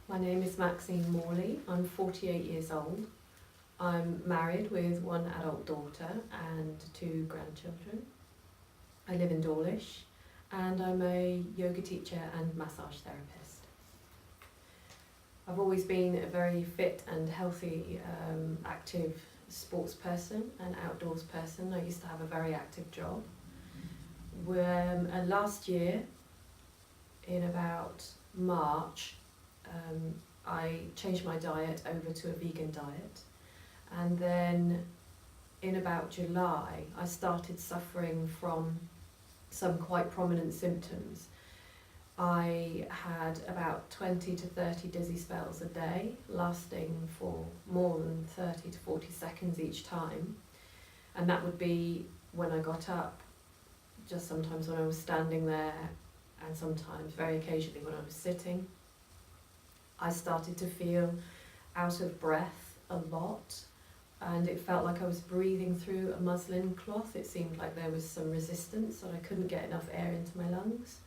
My name is Maxine M. I'm 48 years old. I'm married with one adult daughter and 2 grandchildren. I live in Dawlish and I'm a yoga teacher and massage therapist. I've always been a very fit and healthy, active sports person and outdoors person. I used to have a very active job. Last year, in about March, I changed my diet over to a vegan diet, and then in about July I started suffering from some quite prominent symptoms. I had about 20 to 30 dizzy spells a day, lasting for more than 30 to 40 seconds each time, and that would be when I got up, just sometimes when I was standing there, and sometimes, very occasionally, when I was sitting. I started to feel out of breath a lot, and it felt like I was breathing through a muslin cloth. It seemed like there was some resistance, and I couldn't get enough air into my lungs.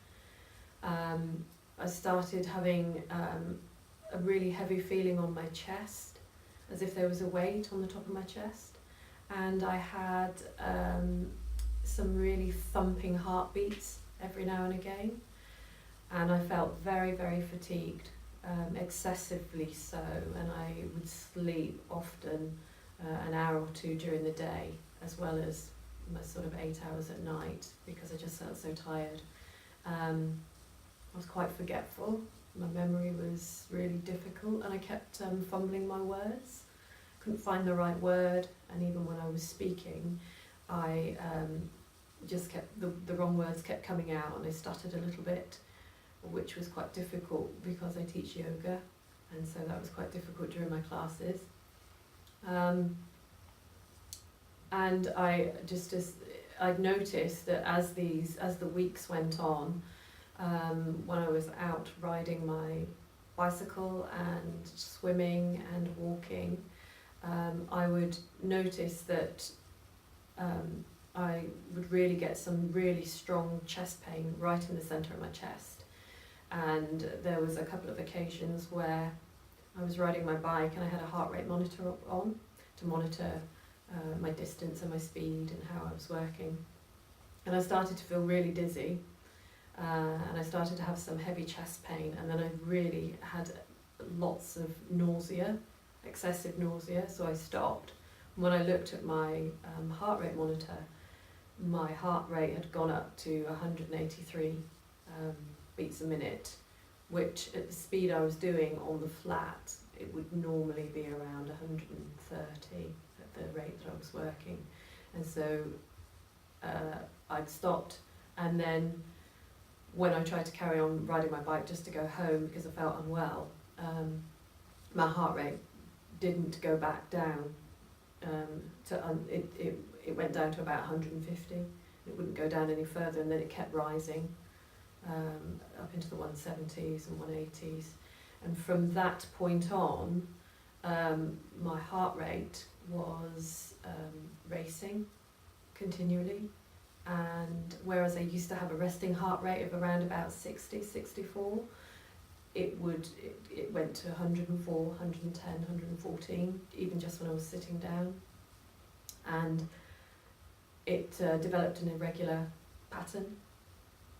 I started having a really heavy feeling on my chest, as if there was a weight on the top of my chest, and I had some really thumping heartbeats every now and again, and I felt very, very fatigued, excessively so, and I would sleep often an hour or 2 during the day, as well as my sort of 8 hours at night, because I just felt so tired. I was quite forgetful. My memory was really difficult, and I kept fumbling my words. Couldn't find the right word, and even when I was speaking, I just kept the wrong words kept coming out, and I stuttered a little bit, which was quite difficult because I teach yoga, and so that was quite difficult during my classes. And I'd noticed that as the weeks went on, when I was out riding my bicycle and swimming and walking, I would notice that I would really get some really strong chest pain right in the centre of my chest. And there was a couple of occasions where I was riding my bike and I had a heart rate monitor on to monitor my distance and my speed and how I was working. And I started to feel really dizzy, and I started to have some heavy chest pain, and then I really had lots of nausea, excessive nausea, so I stopped. When I looked at my heart rate monitor, my heart rate had gone up to 183 beats a minute, which at the speed I was doing on the flat, it would normally be around 130 at the rate that I was working. And so I'd stopped, and then when I tried to carry on riding my bike just to go home because I felt unwell, my heart rate didn't go back down. It went down to about 150. It wouldn't go down any further, and then it kept rising up into the 170s and 180s. And from that point on, my heart rate was racing continually, and whereas I used to have a resting heart rate of around about 60, 64, it went to 104, 110, 114, even just when I was sitting down. And it developed an irregular pattern,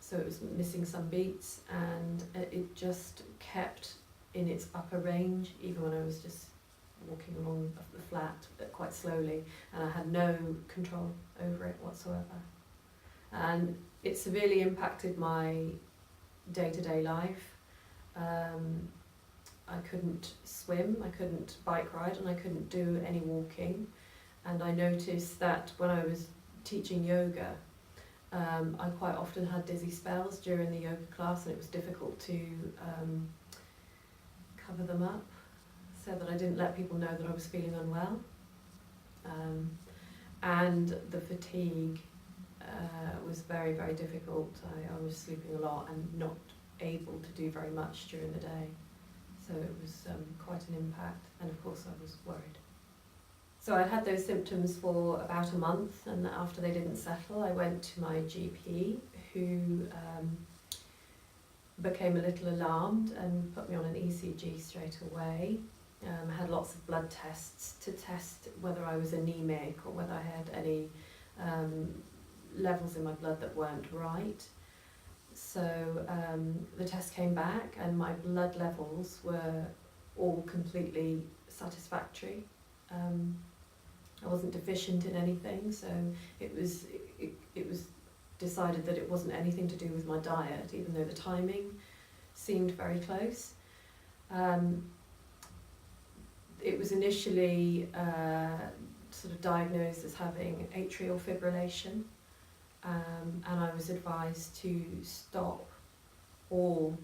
so it was missing some beats, and it just kept in its upper range, even when I was just walking along the flat quite slowly, and I had no control over it whatsoever. And it severely impacted my day-to-day life. I couldn't swim, I couldn't bike ride, and I couldn't do any walking. And I noticed that when I was teaching yoga, I quite often had dizzy spells during the yoga class, and it was difficult to cover them up so that I didn't let people know that I was feeling unwell. And the fatigue was very, very difficult. I was sleeping a lot and not able to do very much during the day. So it was quite an impact, and of course I was worried. So I had those symptoms for about a month, and after they didn't settle, I went to my GP, who became a little alarmed and put me on an ECG straight away. Had lots of blood tests to test whether I was anemic or whether I had any levels in my blood that weren't right. So the test came back and my blood levels were all completely satisfactory. I wasn't deficient in anything, so it was decided that it wasn't anything to do with my diet, even though the timing seemed very close. It was initially sort of diagnosed as having atrial fibrillation, and I was advised to stop all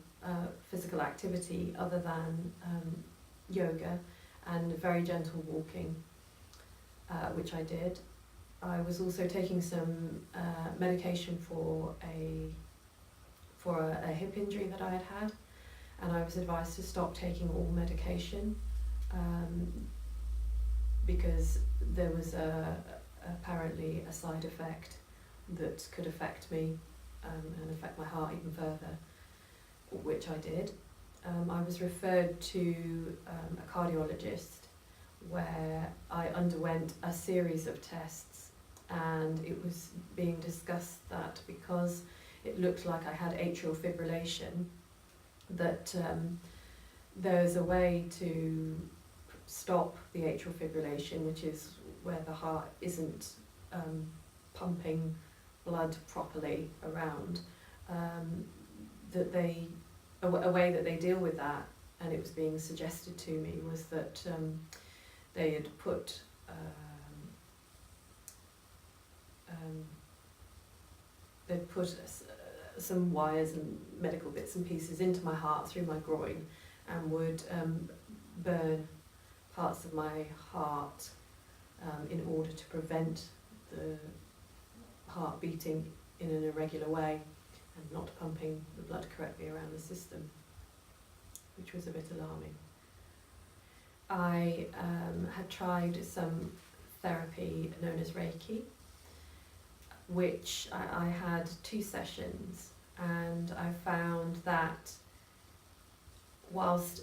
physical activity other than yoga and very gentle walking, which I did. I was also taking some medication for a hip injury that I had had, and I was advised to stop taking all medication because there was apparently a side effect that could affect me and affect my heart even further, which I did. I was referred to a cardiologist where I underwent a series of tests, and it was being discussed that because it looked like I had atrial fibrillation, that there's a way to stop the atrial fibrillation, which is where the heart isn't pumping blood properly around, a way that they deal with that, and it was being suggested to me, was that they had put some wires and medical bits and pieces into my heart through my groin, and would burn parts of my heart in order to prevent the heart beating in an irregular way and not pumping the blood correctly around the system, which was a bit alarming. I had tried some therapy known as Reiki, which I had 2 sessions, and I found that whilst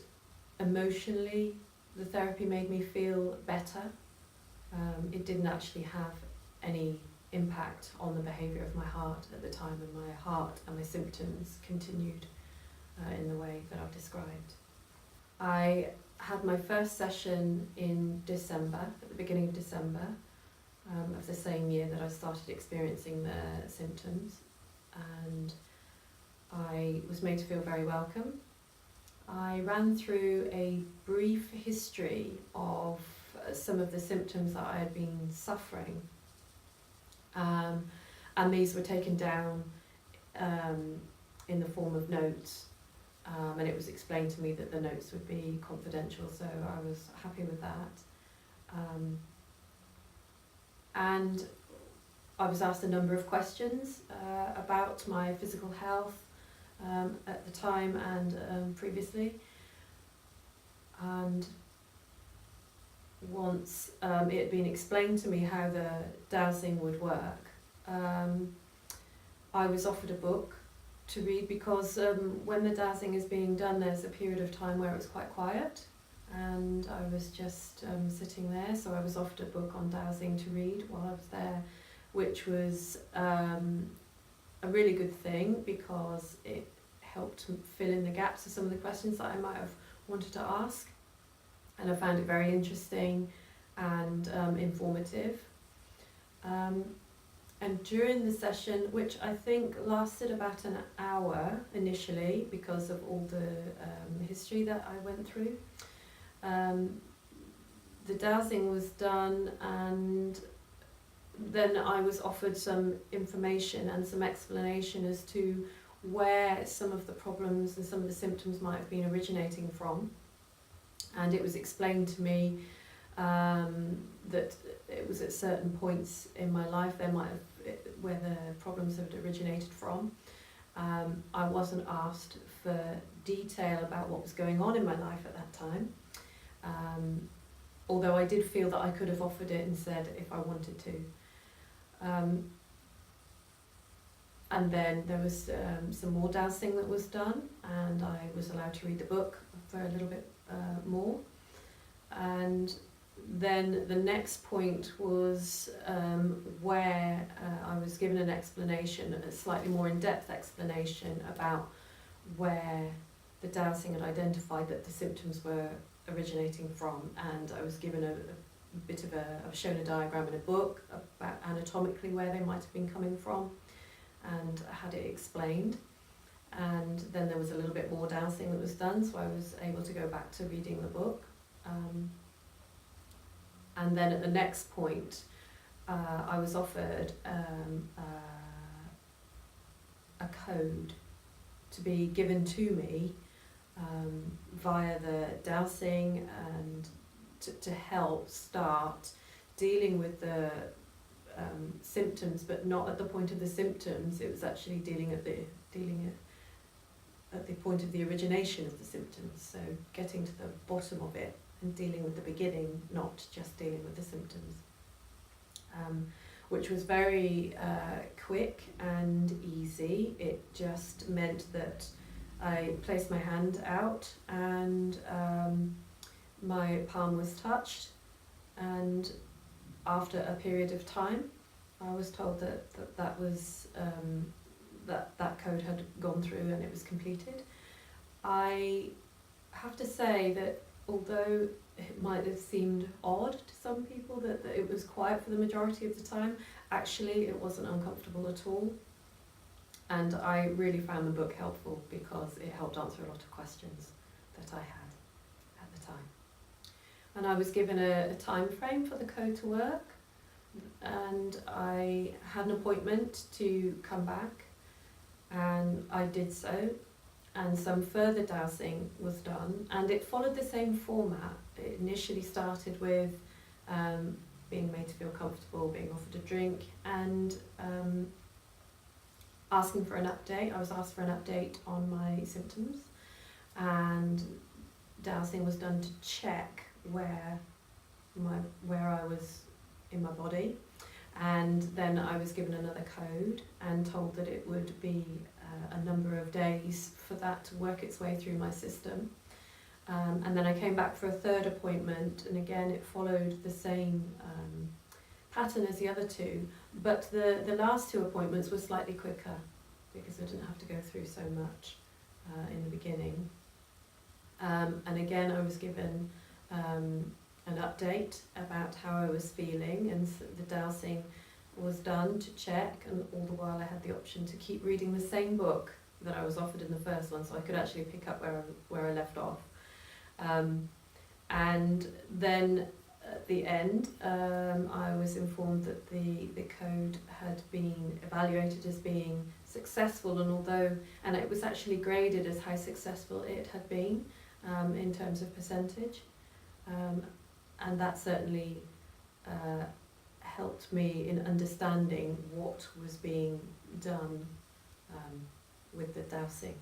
emotionally the therapy made me feel better, it didn't actually have any impact on the behaviour of my heart at the time, and my heart and my symptoms continued in the way that I've described. I had my first session in December, at the beginning of December, of the same year that I started experiencing the symptoms, and I was made to feel very welcome. I ran through a brief history of some of the symptoms that I had been suffering, and these were taken down in the form of notes, and it was explained to me that the notes would be confidential, so I was happy with that. And I was asked a number of questions about my physical health at the time and previously. And once it had been explained to me how the dowsing would work, I was offered a book to read, because when the dowsing is being done, there's a period of time where it's quite quiet, and I was just sitting there, so I was offered a book on dowsing to read while I was there, which was a really good thing, because it helped fill in the gaps of some of the questions that I might have wanted to ask, and I found it very interesting and informative. And during the session, which I think lasted about an hour initially because of all the history that I went through, the dowsing was done, and then I was offered some information and some explanation as to where some of the problems and some of the symptoms might have been originating from. And it was explained to me that it was at certain points in my life where the problems had originated from. I wasn't asked for detail about what was going on in my life at that time, although I did feel that I could have offered it and said if I wanted to. And And then there was some more dowsing that was done, and I was allowed to read the book for a little bit more. And then the next point was where I was given an explanation, a slightly more in-depth explanation about where the dowsing had identified that the symptoms were originating from, and I was given a bit of I was shown a diagram in a book about anatomically where they might have been coming from, and I had it explained. And then there was a little bit more dowsing that was done, so I was able to go back to reading the book. And then at the next point, I was offered a code to be given to me via the dowsing, and to help start dealing with the symptoms, but not at the point of the symptoms. It was actually dealing at the point of the origination of the symptoms. So getting to the bottom of it and dealing with the beginning, not just dealing with the symptoms, which was very quick and easy. It just meant that I placed my hand out, and my palm was touched, and after a period of time I was told that was that code had gone through and it was completed. I have to say that although it might have seemed odd to some people that it was quiet for the majority of the time, actually it wasn't uncomfortable at all. And I really found the book helpful because it helped answer a lot of questions that I had at the time. And I was given a time frame for the code to work, and I had an appointment to come back, and I did so, and some further dowsing was done, and it followed the same format. It initially started with being made to feel comfortable, being offered a drink, and asking for an update. I was asked for an update on my symptoms, and dowsing was done to check where I was in my body, and then I was given another code and told that it would be a number of days for that to work its way through my system. And then I came back for a third appointment, and again it followed the same pattern as the other two, but the last two appointments were slightly quicker because I didn't have to go through so much in the beginning. And again I was given an update about how I was feeling, and the dowsing was done to check, and all the while I had the option to keep reading the same book that I was offered in the first one, so I could actually pick up where I left off. And then at the end, I was informed that the code had been evaluated as being successful, and it was actually graded as how successful it had been in terms of percentage. And that certainly helped me in understanding what was being done with the dowsing.